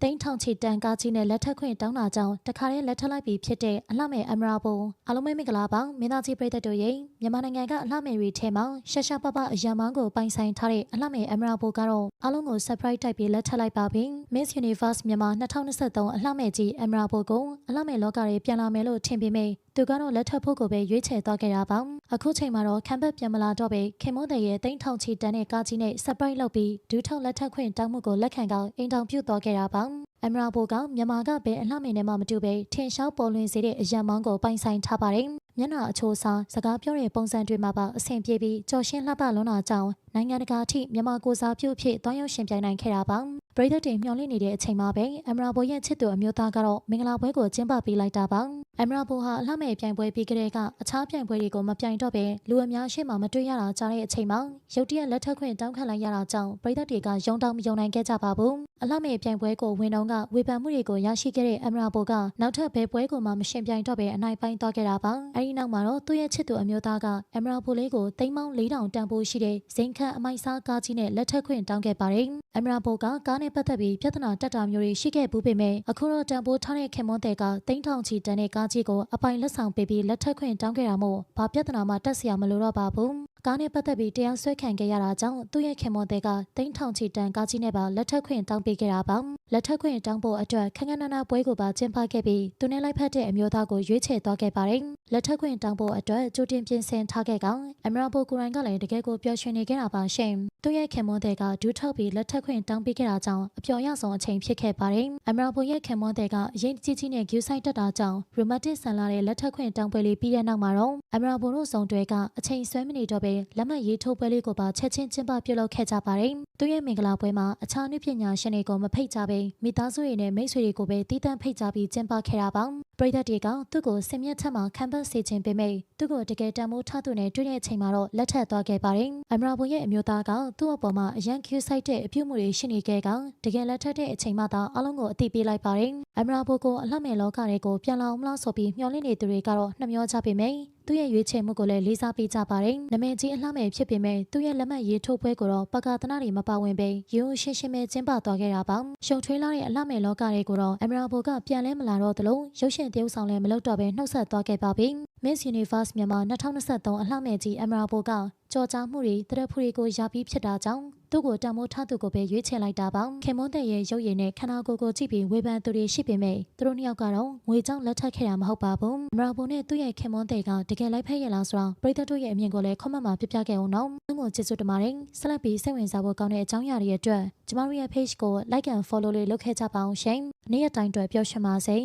တိန်းထောင်ချီတန်ကားကြီးနဲ့လက်ထပ်ခွင့်တောင်းတာကြောင့်တခါတည်းလက်ထပ်လိုက်ပြီးဖြစ်တဲ့အလှမဲ့အမရာဘိုအားလုံးပဲမင်္ဂလာပါမင်းသားကြီးပရိသတ်တို့ရဲ့မြန်မာနိုင်ငံကအလှမဲ့တွေထဲမှာရှာရှာပပအရာမောင်းကိုပိုင်ဆိုင်ထားတဲ့အလှမဲ့အမရာဘိုကတော့အားလုံးကို surprise တိုက်ပြီးလက်ထပ်လိုက်ပါပြီ Miss Universe မြန်မာ2023အလှမဲ့ကြီးအမရာဘိုကိုအလှမဲ့လောကတွေပြန်လာမယ်လို့ထင်ပေမဲ့သူကတော့လက်ထပ်ဖို့ကိုပဲရွေးချယ်သွားခဲ့တာပါအခုချိန်မှာတော့ခံဘက်ပြန်မလာတော့ပဲခင်မွန်းတဲ့ရဲ့တိန်းထောင်ချီတန်တဲ့ကားကြီးနဲ့ surprise လုပ်ပြီးဒူးထောက်လက်ထပ်ခွင့်တောင်းမှုကိုလက်ခံကောင်းအိမ်တောင်ပြုတ်သွားခဲ့တာပါအမရာဘိုကမြန်မာကပဲအလှမင်းနဲ့မှမတူပဲထင်ရှားပေါ်လွင်စေတဲ့အရာမောင်းကိုပိုင်ဆိုင်ထားပါတယ်မျက်နှာအချိုးအစားစကားပြောတဲ့ပုံစံတွေမှာပါအဆင်ပြေပြီးကြော်ရှင်းလှပလွန်းတာကြောင့်နိုင်ငံတကာအထိမြန်မာကိုစားပြုအဖြစ်တွားရောက်ရှင်ပြိုင်နိုင်ခဲ့တာပါပရိသတ်တွေမျှော်လင့်နေတဲ့အချိန်မှာပဲအမရာဘိုရဲ့ချစ်သူအမျိုးသားကတော့မင်္ဂလာပွဲကိုကျင်းပပေးလိုက်တာပါအမရာဘိုဟာအလှမဲ့ပြိုင်ပွဲပြီးကြတဲ့ကအခြားပြိုင်ပွဲတွေကိုမပြိုင်တော့ပဲလူအများရှေ့မှာမတွေ့ရတာကြားတဲ့အချိန်မှာရုတ်တရက်လက်ထပ်ခွင့်တောင်းခံလိုက်ရတာကြောင့်ပရိသတ်တွေကယုံတောင်မယုံနိုင်ခဲ့ကြပါဘူးအလှမဲ့ပြိုင်ပွဲကိုဝင်တော့ကဝေဖန်မှုတွေကိုရရှိခဲ့တဲ့အမရာဘိုကနောက်ထပ်ဘယ်ပွဲကိုမှမရှင်ပြိုင်တော့ပဲအနိုင်ပိုင်းသွားခဲ့တာပါအဲဒီနောက်မှာတော့သူ့ရဲ့ချစ်သူအမျိုးသားကအမရာဘိုလေးကိုသိန်းပေါင်း4000တန်ဖိုးရှိတဲ့ဇိမ်ခန့်အမိုက်စားကားကြီးနဲ့လက်ထပ်ခွင့်တောင်းခဲ့ပါတယ်အမရာဘိုကကားနဲ့ပတ်သက်ပြီးပြဿနာတက်တာမျိုးတွေရှိခဲ့ဘူးပေမဲ့အခုတော့တန်ဖိုးထားတဲ့ခင်မွန်းတဲ့ကတိန်းထောင်ချီတန်တဲ့ကားကြီးကိုအပိုင်လက်ဆောင်ပေးပြီးလက်ထပ်ခွင့်တောင်းခဲ့တာမို့ဘာပြဿနာမှတက်စရာမလိုတော့ပါဘူးကားနဲ့ပတ်သက်ပြီးတရားစွဲခံခဲ့ရတာကြောင့်သူ့ရဲ့ခင်မွန်းတဲ့ကတိန်းထောင်ချီတန်ကားကြီးနဲ့ပါလက်ထပ်ခွင့်တောင်းပေးခဲ့တာပါလက်ထပ်ခွင့်တောင်းဖို့အတွက်ခန်းခန်းနာနာပွဲကိုပါကျင်းပခဲ့ပြီးသူနဲ့လိုက်ဖက်တဲ့အမျိုးသားကိုရွေးချယ်သွားခဲ့ပါတယ်လက်ထပ်ခွင့်တောင်းဖို့အတွက်ကြိုတင်ပြင်ဆင်ထားခဲ့ကောင်အမရာဘိုကိုရိုင်းကလည်းတကယ်ကိုပျော်ရွှင်နေခဲ့တာပါရှင်သူ့ရဲ့ခင်မွန်းတဲ့ကဒူးထောက်ပြီးလက်ထပ်ခွင့်တောင်းပေးခဲ့တာကြောင့်အပျော်ရဆုံးအချိန်ဖြစ်ခဲ့ပါတယ်အမရာဘိုရဲ့ခင်မွန်းတဲ့ကအရင်ကြီးကြီးနဲ့ဂူးဆိုင်တက်တာကြောင့် romantic ဆန်လာတဲ့လက်ထပ်ခွင့်တောင်းပွဲလေးပြီးတဲ့နောက်မှာတော့အမရာဘိုတို့စုံတွဲကအချိန်ဆွဲမနေတော့ပဲလက်မှတ်ရေးထိုးပွဲလေးကိုပါချက်ချင်းကျင်းပပြုလုပ်ခဲ့ကြပါတယ်သူ့ရဲ့မင်္ဂလာပွဲမှာအခြားနည်းပညာရှင်တွေကိုမဖိတ်ကြပဲမိသားစုတွေနဲ့မိတ်ဆွေတွေကိုပဲတီးတန့်ဖိတ်ကြပြီးကျင်းပခဲ့တာပါပရိသတ်တွေကသူ့ကိုစင်မြတ်ထက်မှခံပတ်စေခြင်းပေးမိသူ့ကိုတကယ်တမ်းမိုးထားသူနဲ့တွေ့တဲ့အချိန်မှာတော့လက်ထပ်သွားခဲ့ပါတယ်အမရာဘိုရဲ့အမျိုးသားကသူ့အပေါ်မှာအရန်ကျူးဆိုင်တဲ့အပြုအမူတွေရှိနေခဲ့ကတကယ်လက်ထပ်တဲ့အချိန်မှသာအလုံးကိုအသိပေးလိုက်ပါတယ်အမရာဘိုကိုအလှမဲ့လောကတွေကိုပြန်လာအောင်မလားဆိုပြီးမျှော်လင့်နေသူတွေကတော့နှမျောကြပေမယ့်သူ့ရဲ့ရွေးချယ်မှုကိုလည်းလေးစားပေးကြပါတယ်။နာမည်ကြီးအလှမဲ့ဖြစ်ပေမဲ့သူ့ရဲ့လက်မှတ်ရေးထိုးပွဲကိုတော့ပကာသနာတွေမပါဝင်ပဲရိုးရှင်းရှင်းပဲကျင်းပသွားခဲ့တာပါ။ရှုံထွေးလာတဲ့အလှမဲ့လောကတွေကိုတော့အမရာဘိုကပြန်လဲမလာတော့သလိုရုပ်ရှင်သရုပ်ဆောင်လည်းမလုပ်တော့ပဲနှုတ်ဆက်သွားခဲ့ပါပြီ။ Miss Universe မြန်မာ2023အလှမဲ့ကြီးအမရာဘိုကကြော်ကြားမှုတွေတရက်ဖူတွေကိုရပြီးဖြစ်တာကြောင့်သူ့ကိုတံမိုးထားသူကိုပဲရွေးချယ်လိုက်တာပါခင်မွန်းတဲ့ရဲ့ရုပ်ရည်နဲ့ခန္ဓာကိုယ်ကိုကြည့်ပြီးဝေဖန်သူတွေရှိပေမဲ့သူတို့နှစ်ယောက်ကတော့ငွေကြောင့်လက်ထပ်ခဲ့တာမဟုတ်ပါဘူးအမရာဘိုနဲ့သူ့ရဲ့ခင်မွန်းတဲ့ကတကယ်လိုက်ဖက်ရလားဆိုတာပရိသတ်တို့ရဲ့အမြင်ကိုလည်းခွန်မှတ်မှာပြပြခဲ့အောင်နော်သူ့ကိုကျေးဇူးတင်ပါတယ်ဆက်လက်ပြီးစိတ်ဝင်စားဖို့ကောင်းတဲ့အကြောင်းအရာတွေအတွက်ကျမတို့ရဲ့ page ကို like and follow လေးလုပ်ခဲ့ကြပါအောင်ရှင်နေ့ရက်တိုင်းအတွက်ပျော်ရွှင်ပါစေ